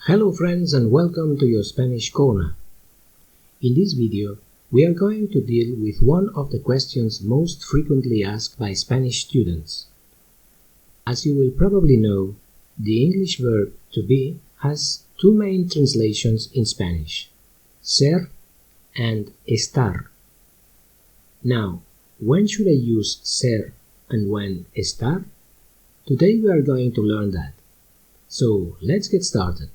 Hello friends and welcome to your Spanish Corner. In this video, we are going to deal with one of the questions most frequently asked by Spanish students. As you will probably know, the English verb to be has two main translations in Spanish, ser and estar. Now, when should I use ser and when estar? Today we are going to learn that. So, let's get started.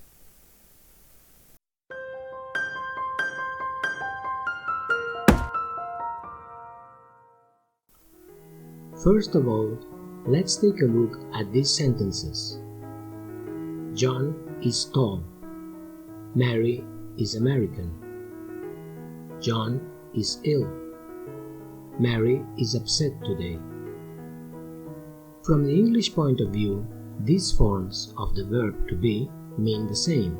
First of all, let's take a look at these sentences. John is tall. Mary is American. John is ill. Mary is upset today. From the English point of view, these forms of the verb to be mean the same.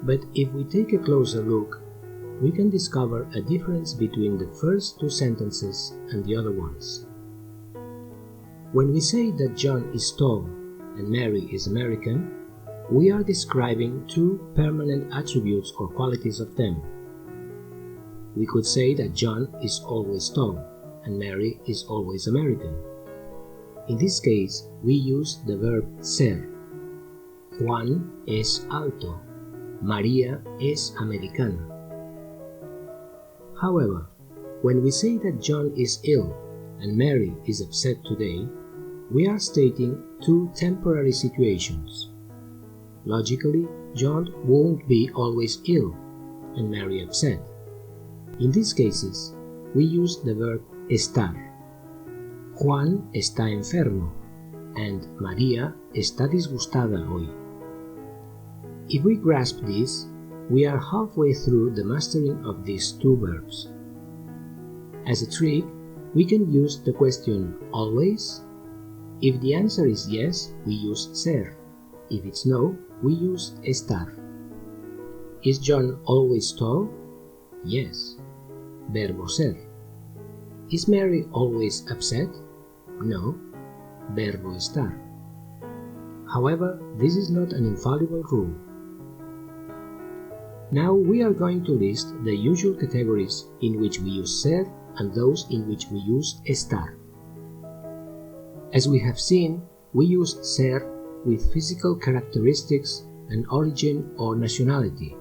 But if we take a closer look, we can discover a difference between the first two sentences and the other ones. When we say that John is tall and Mary is American, we are describing two permanent attributes or qualities of them. We could say that John is always tall and Mary is always American. In this case, we use the verb ser. Juan es alto. María es americana. However, when we say that John is ill and Mary is upset today, we are stating two temporary situations. Logically, John won't be always ill and Mary upset. In these cases, we use the verb estar. Juan está enfermo and María está disgustada hoy. If we grasp this, we are halfway through the mastering of these two verbs. As a trick, we can use the question always. If the answer is yes, we use ser. If it's no, we use estar. Is John always tall? Yes. Verbo ser. Is Mary always upset? No. Verbo estar. However, this is not an infallible rule. Now we are going to list the usual categories in which we use ser and those in which we use estar. As we have seen, we use ser with physical characteristics and origin or nationality.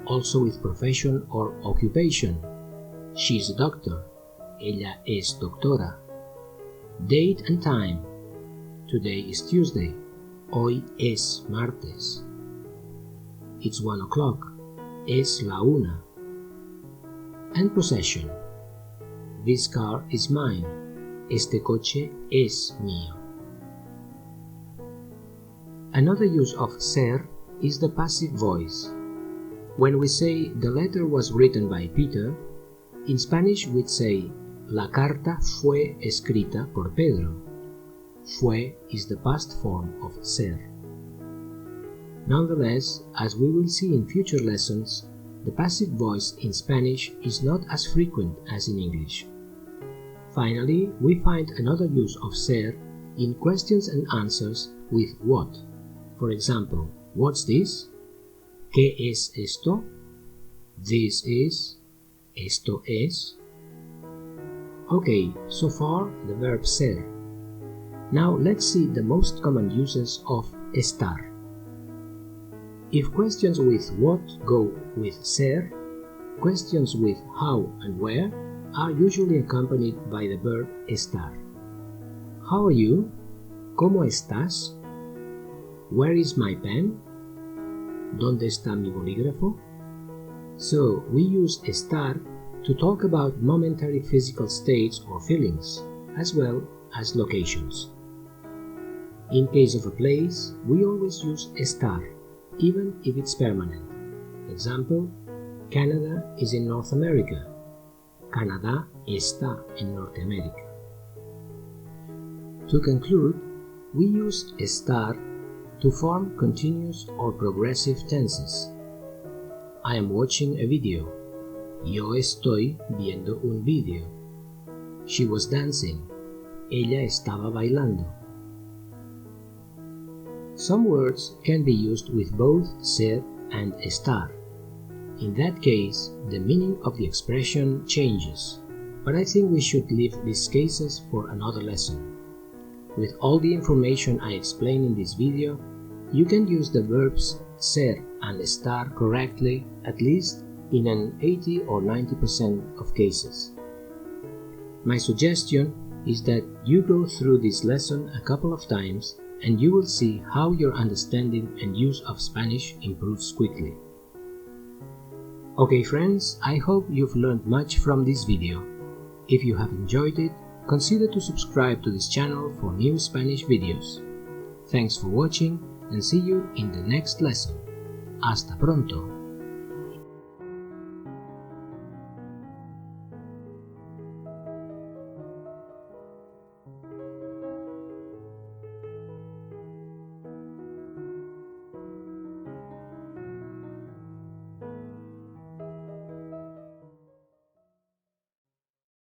Also with profession or occupation. She is a doctor. Ella es doctora. Date and time. Today is Tuesday. Hoy es martes. It's 1 o'clock. Es la una. And possession. This car is mine. Este coche es mío. Another use of ser is the passive voice. When we say the letter was written by Peter, in Spanish we'd say la carta fue escrita por Pedro. Fue is the past form of ser. Nonetheless, as we will see in future lessons, the passive voice in Spanish is not as frequent as in English. Finally, we find another use of ser in questions and answers with what. For example, what's this? ¿Qué es esto? This is. Esto es. Okay, so far the verb ser. Now let's see the most common uses of estar. If questions with what go with ser, questions with how and where are usually accompanied by the verb estar. How are you? ¿Cómo estás? Where is my pen? ¿Dónde está mi bolígrafo? So, we use estar to talk about momentary physical states or feelings, as well as locations. In case of a place, we always use estar, even if it's permanent. Example, Canada is in North America. Canadá está en Norteamérica. To conclude, we use estar to form continuous or progressive tenses. I am watching a video. Yo estoy viendo un video. She was dancing. Ella estaba bailando. Some words can be used with both SER and ESTAR. In that case, the meaning of the expression changes, but I think we should leave these cases for another lesson. With all the information I explained in this video, you can use the verbs SER and ESTAR correctly at least in an 80 or 90% of cases. My suggestion is that you go through this lesson a couple of times and you will see how your understanding and use of Spanish improves quickly. Okay friends, I hope you've learned much from this video. If you have enjoyed it, consider to subscribe to this channel for new Spanish videos. Thanks for watching and see you in the next lesson. Hasta pronto!